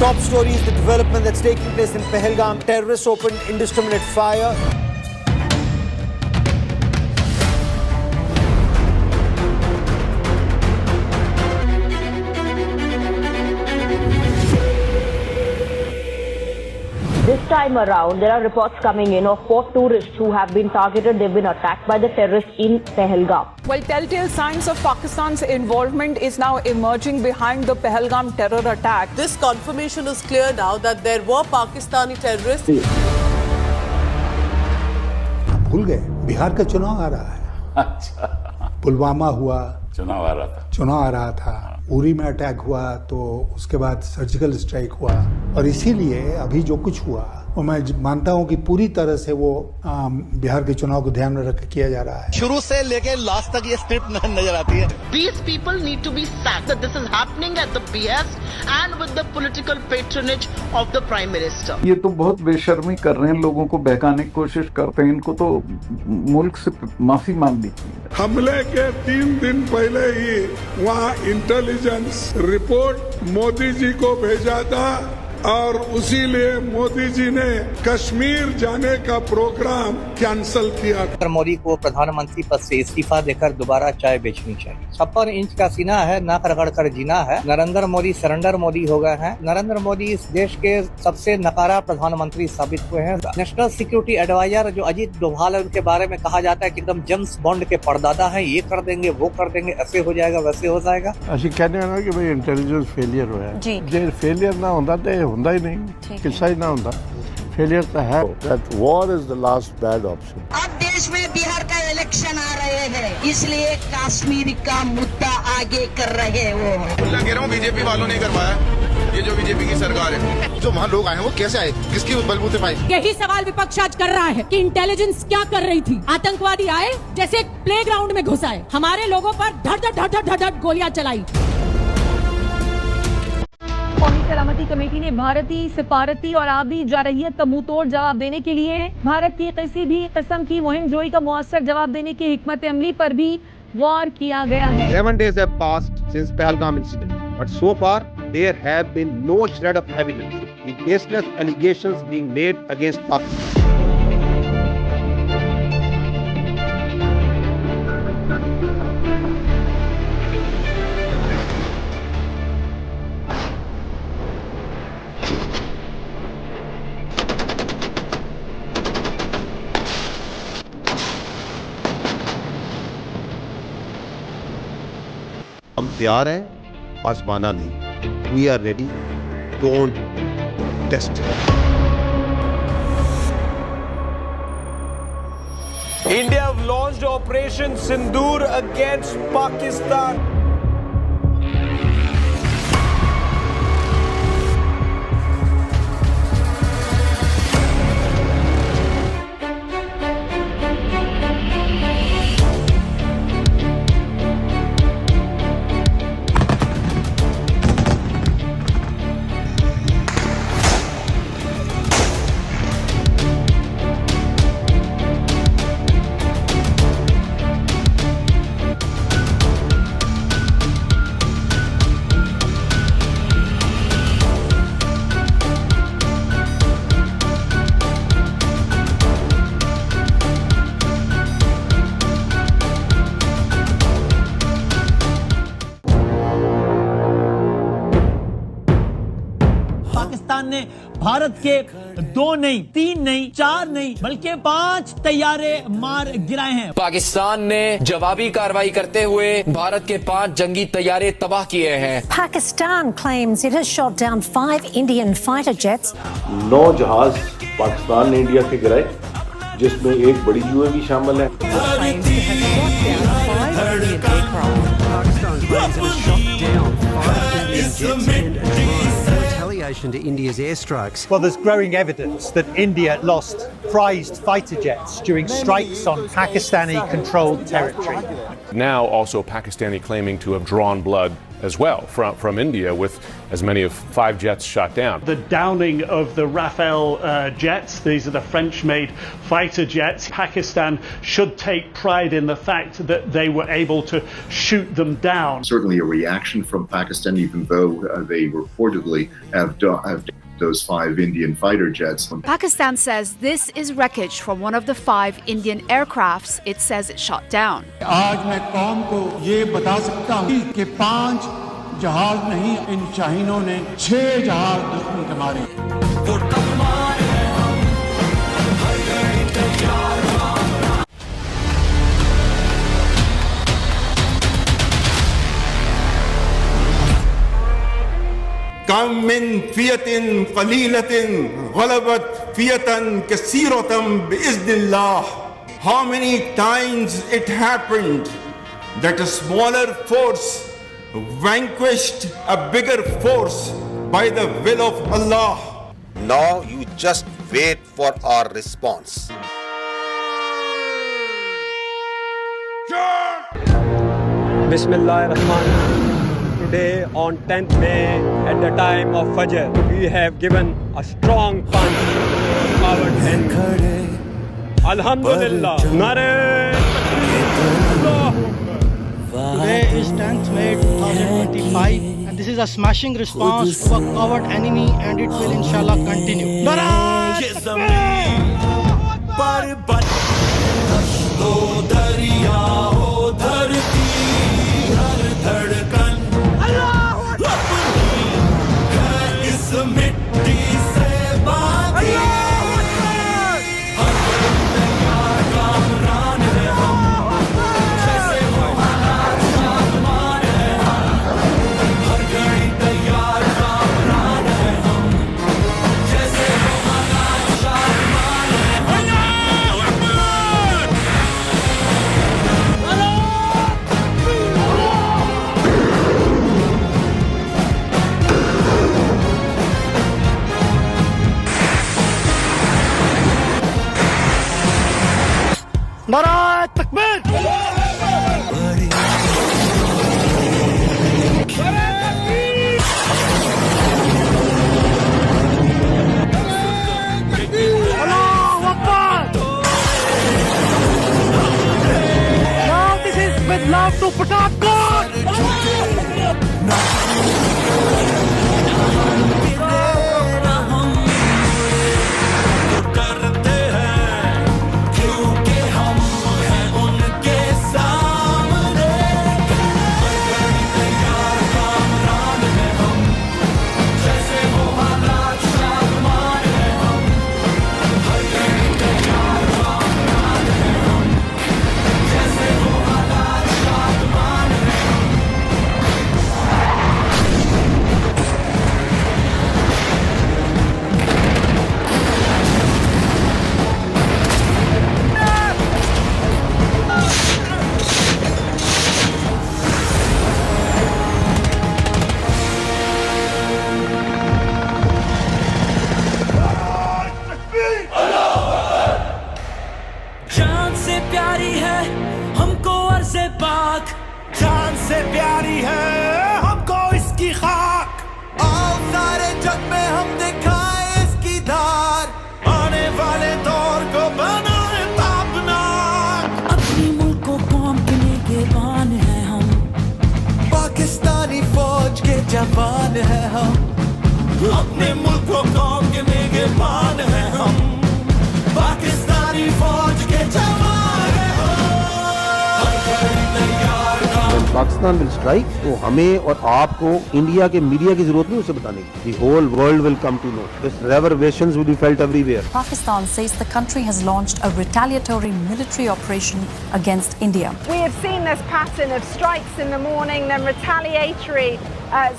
Top story is the development that's taking place in Pahalgam. Terrorists opened indiscriminate fire. This time around, there are reports coming in of 4 tourists who have been targeted. They've been attacked by the terrorists in Pahalgam. Well, telltale signs of Pakistan's involvement is now emerging behind the Pahalgam terror attack. This confirmation is clear now that there were Pakistani terrorists. भूल गए, बिहार का चुनाव आ रहा है। अच्छा, पुलवामा हुआ, चुनाव आ रहा था, उरी में अटैक हुआ, तो उसके बाद सर्जिकल स्ट्राइक हुआ, और इसीलिए अभी जो कुछ हुआ वो मैं मानता हूं कि पूरी तरह से वो बिहार के चुनाव को ध्यान में रख के किया जा रहा है। शुरू से लेके लास्ट तक ये स्क्रिप्ट नजर आती है। These people need to be sacked. This is happening at the behest and with the political patronage of the Prime Minister. ये तो बहुत बेशर्मी कर रहे हैं, लोगों को बहकाने की कोशिश करते हैं। इनको तो मुल्क से माफी मांगनी चाहिए। हमले के 3 दिन पहले ही वहाँ इंटेलिजेंस रिपोर्ट मोदी जी को भेजा था, और उसी लिए मोदी जी ने कश्मीर जाने का प्रोग्राम कैंसिल किया। नरेंद्र मोदी को प्रधानमंत्री पद से इस्तीफा देकर दोबारा चाय बेचनी चाहिए। 56 इंच का सीना है, नाक रगड़ कर जीना है। नरेंद्र मोदी सरेंडर मोदी हो गए हैं। नरेंद्र मोदी इस देश के सबसे नकारा प्रधानमंत्री साबित हुए हैं। नेशनल सिक्योरिटी एडवाइजर जो अजीत डोभाल है, उनके बारे में कहा जाता है कि एकदम जेम्स बॉन्ड के परदादा हैं, ये कर देंगे, वो कर देंगे, ऐसे हो जाएगा, वैसे हो जाएगा। ਅਸੀਂ ਕਹਿੰਦੇ ਹਾਂ ਨਾ ਕਿ ਭਾਈ ਇੰਟੈਲੀਜੈਂਸ ਫੇਲਿਅਰ ਹੋਇਆ ਜੇ ਫੇਲਿਅਰ ਨਾ ਹੁੰਦਾ ਤੇ ਹੁੰਦਾ ਹੀ ਨਹੀਂ ਕਿੱਸਾ ਹੀ ਨਾ ਹੁੰਦਾ ਫੇਲਿਅਰ ਤਾਂ ਹੈ that war is the last bad option अब देश में बिहार का इलेक्शन आ रहे हैं, इसलिए कश्मीर का मुद्दा आगे कर रहे हैं। वो कह रहा हूँ बीजेपी वालों ने करवाया, ये जो बीजेपी की सरकार है। जो वहाँ लोग आए हैं वो कैसे आए, किसकी बलबूते पाए? यही सवाल विपक्ष आज कर रहा है कि इंटेलिजेंस क्या कर रही थी। आतंकवादी आए जैसे एक प्लेग्राउंड में घुस आए, हमारे लोगों पर धड़ गोलियां चलाई। कौमी सलामती कमेटी ने भारतीय सिफारती और आबी जारहियत का मुंहतोड़ जवाब देने के लिए भारत की किसी भी किस्म की मुहिम जोई का मुअस्सर जवाब देने की हिकमत अमली पर भी वार किया गया है। 7 days have passed since Pahalgam incident, but so far there have been no shred of evidence with baseless allegations being made against Pakistan. हम तैयार हैं, आजमाना नहीं। We are ready. Don't test it. India have launched Operation Sindoor against Pakistan. Pakistan ने भारत के 2 नहीं, 3 नहीं, 4 नहीं, बल्कि 5 तैयारे मार गिराए हैं। पाकिस्तान ने जवाबी कार्रवाई करते हुए भारत के 5 जंगी तैयारे तबाह किए हैं। Pakistan claims it has shot down 5 Indian fighter jets. 9 जहाज पाकिस्तान ने इंडिया से गिराए, जिसमें एक बड़ी यूएवी शामिल है। To India's airstrikes. Well, there's growing evidence that India lost prized fighter jets during strikes on Pakistani-controlled territory. Now also Pakistani claiming to have drawn blood as well from India, with as many as 5 jets shot down. The downing of the Rafale jets, these are the French-made fighter jets. Pakistan should take pride in the fact that they were able to shoot them down. Certainly a reaction from Pakistan, even though they reportedly have those 5 Indian fighter jets. Pakistan says this is wreckage from one of the 5 Indian aircrafts it says it shot down. आज मैं कौम को ये बता सकता हूँ कि 5 जहाज नहीं, इन शाहीनों ने 6 जहाज दुश्मन के मारे। कम मिन फियतिन कलीलतिन गलबत फियतन कसीरतम बिइज़्निल्लाह. How many times it happened that a smaller force vanquished a bigger force by the will of Allah. Now you just wait for our response. Bismillahirrahmanirrahim. Today on 10th May at the time of Fajr, we have given a strong punch to our enemy. Alhamdulillah. Nare Today is 10th May 2025 and this is a smashing response to a coward enemy and it will inshallah continue. नारा तकबीर। Now this is with love to Pathankot. जान से प्यारी है हमको अर्ज़े पाक, जान से प्यारी है हमको इसकी खाक। आओ सारे जग में हम दिखाए इसकी धार, आने वाले दौर को बनाए तापनाक। अपनी मुल्क को कौम के निगहबान है हम, पाकिस्तानी फौज के जवान है हम। अपने मुल्क को कौम के निगहबान है हम, पाकिस्तानी फौज के जवान है हम। पाकिस्तान विल स्ट्राइक, तो हमें और आपको इंडिया के मीडिया की जरूरत नहीं उसे बताने की. The whole world will come to know. This reverberations will be felt everywhere. Pakistan says the country has launched a retaliatory military operation against India. We have seen this pattern of strikes in the morning, then retaliatory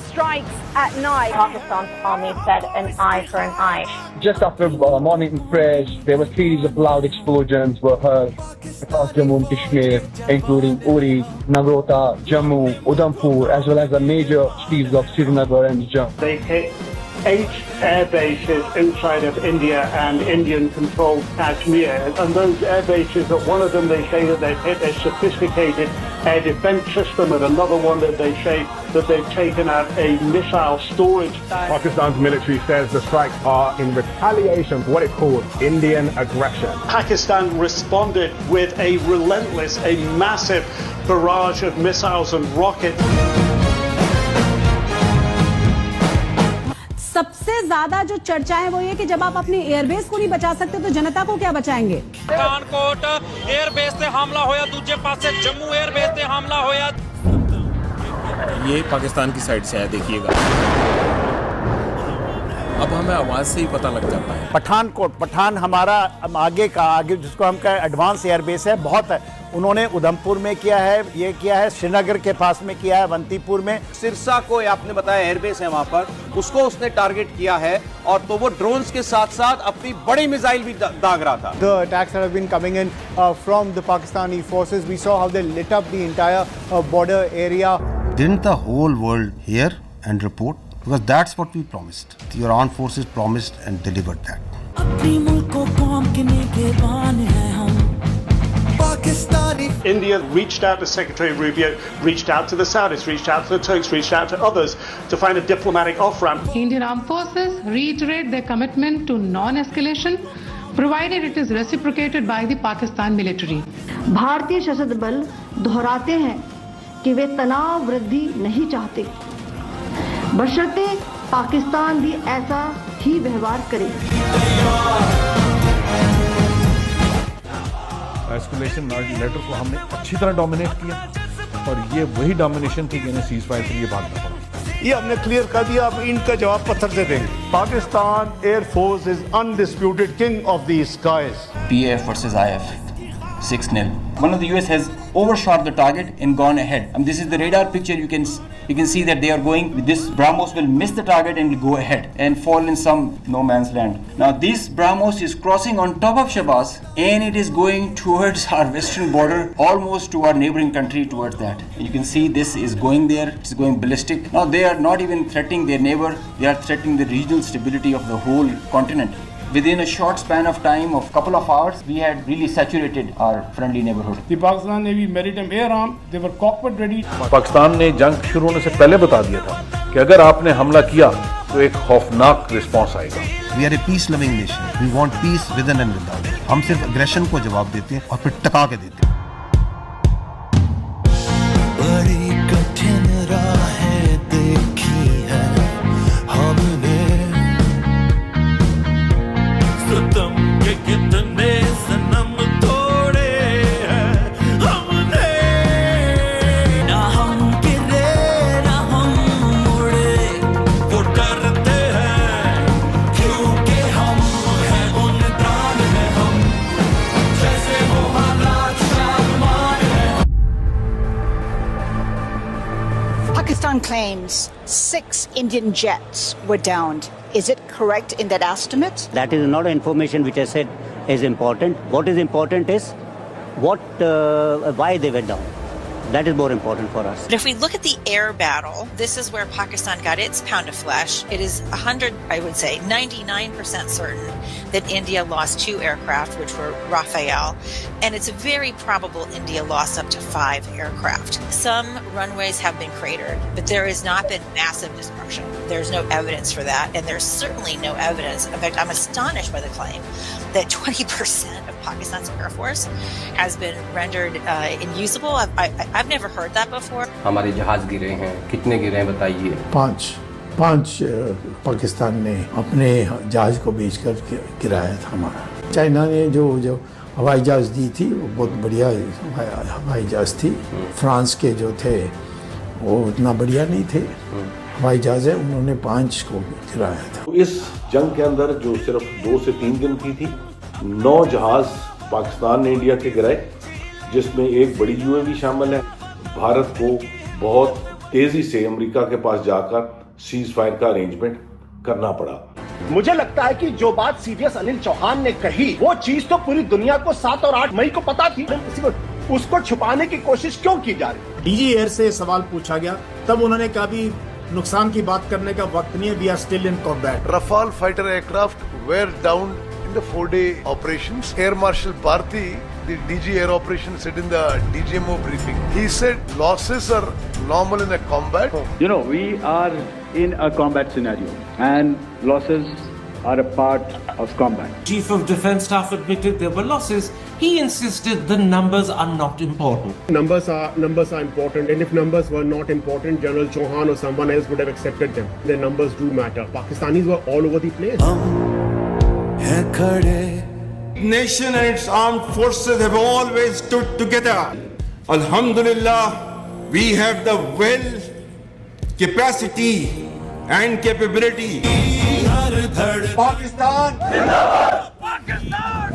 strikes at night. Pakistan's army said an eye for an eye. Just after morning prayers, there were series of loud explosions were heard across Jammu and Kashmir, including Uri, Nagrota, Jammu, Udhampur, as well as the major cities of Srinagar and Jammu. They hit 8 air bases inside of India and Indian-controlled Kashmir, and those air bases, one of them they say that they've hit a sophisticated air defense system, and another one that they say that they've taken out a missile storage. Pakistan's military says the strikes are in retaliation for what it calls Indian aggression. Pakistan responded with a relentless, a massive barrage of missiles and rockets. सबसे ज्यादा जो चर्चा है वो ये कि जब आप अपने एयरबेस को नहीं बचा सकते तो जनता को क्या बचाएंगे? पठानकोट एयरबेस से हमला होया, दूसरे पासे जम्मू एयरबेस से हमला होया। ये पाकिस्तान की साइड से है, देखिएगा। अब हमें आवाज से ही पता लग जाता है। पठान हमारा आगे जिसको हम कहें एडवांस एयरबेस है, बहुत है। उन्होंने उधमपुर में किया है, ये किया है श्रीनगर के पास में किया है, अवंतीपुर में। सिरसा को आपने बताया एयरबेस है वहां पर, उसको उसने टारगेट किया है और तो वो ड्रोन्स के साथ साथ अपनी बड़ी मिसाइल भी दाग रहा था। The attacks that have been coming in from the Pakistani forces, we saw how they lit up the entire border area. Didn't the whole world hear and report? Because that's what we promised. Your armed forces promised and delivered that. अपनी मुल्क को कौम के निगहबान हैं हम। India reached out to Secretary Rubio, reached out to the Saudis, reached out to the Turks, reached out to others to find a diplomatic off-ramp. Indian armed forces reiterate their commitment to non-escalation, provided it is reciprocated by the Pakistan military. भारतीय सशस्त्र बल दोहराते हैं कि वे तनाव वृद्धि नहीं चाहते, बशर्ते पाकिस्तान भी ऐसा ही व्यवहार करे। एस्केलेशन लेटर को हमने अच्छी तरह डोमिनेट किया और ये वही डोमिनेशन थी जिन्हें सीज फायर के लिए भागना पड़ा। ये हमने क्लियर कर दिया, अब इनका जवाब पत्थर से देंगे। Pakistan air force is undisputed king of the skies. PAF versus IF 6-0. One of the US has overshot the target and gone ahead. And this is the radar picture. You can see that they are going. This BrahMos will miss the target and will go ahead and fall in some no man's land. Now this BrahMos is crossing on top of Shabaz and it is going towards our western border, almost to our neighboring country, towards that. You can see this is going there. It's going ballistic. Now they are not even threatening their neighbor. They are threatening the regional stability of the whole continent. Within a short span of time of couple of hours, we had really saturated our friendly neighborhood. The Pakistan Navy maritime air arm, they were cockpit ready. Pakistan ने जंग शुरू होने से पहले बता दिया था कि अगर आपने हमला किया तो एक खौफनाक रिस्पॉन्स आएगा। We are a peace loving nation. We want peace within and without. हम सिर्फ एग्रेशन को जवाब देते हैं और फिर टका के देते हैं। बड़ी कठिन राहें देखी है हमने, सतम के कितने सनम तोड़े हैं हमने। ना हम गिरे ना हम मुड़े, वो डरते हैं क्योंकि हम हैं उन प्राण हैं हम, जैसे वो हालात शामान हैं। Pakistan claims 6 Indian jets were downed. Is it correct in that estimate? That is not information which I said is important. What is important is why they went down. That is more important for us. But if we look at the air battle, this is where Pakistan got its pound of flesh. It is 99% certain that India lost 2 aircraft, which were Rafale, and it's very probable India lost up to 5 aircraft. Some runways have been cratered, but there has not been massive destruction. There's no evidence for that, and there's certainly no evidence. In fact, I'm astonished by the claim that 20% of Pakistan's Air Force has been rendered unusable. I've never heard that before. हमारे जहाज गिरे हैं, कितने गिरे हैं बताइए? 5 पाकिस्तान ने अपने जहाज को बेचकर गिराया था हमारा। चाइना ने जो हवाई जहाज दी थी वो बहुत बढ़िया हवाई जहाज थी। फ्रांस के जो थे वो उतना बढ़िया नहीं थे हवाई जहाज है, उन्होंने 5 को गिराया था। इस जंग के अंदर जो सिर्फ 2 से 3 दिन की थी, 9 जहाज पाकिस्तान ने इंडिया के गिराए, जिसमें एक बड़ी UAV शामिल है। भारत को बहुत तेजी से अमेरिका के पास जाकर सीज फायर का अरेंजमेंट करना पड़ा। मुझे लगता है कि जो बात CDS अनिल चौहान ने कही वो चीज तो पूरी दुनिया को 7 और 8 मई को पता थी, उसको छुपाने की कोशिश क्यों की जा रही? DG एयर से सवाल पूछा गया, तब उन्होंने कहा भी नुकसान की बात करने का वक्त नहीं है, we are still in combat. Rafale fighter aircraft were down in the 4-day operations. Air Marshal Bharti the DG Air Operations said in the DGMO briefing. He said losses are normal in a combat. You know, we are in a combat scenario and losses are a part of combat. Chief of Defence Staff admitted there were losses. He insisted the numbers are not important. Numbers are important, and if numbers were not important, General Chauhan or someone else would have accepted them. The numbers do matter. Pakistanis were all over the place. Nation and its armed forces have always stood together. Alhamdulillah, we have the will, capacity and capability. Pakistan! Pakistan!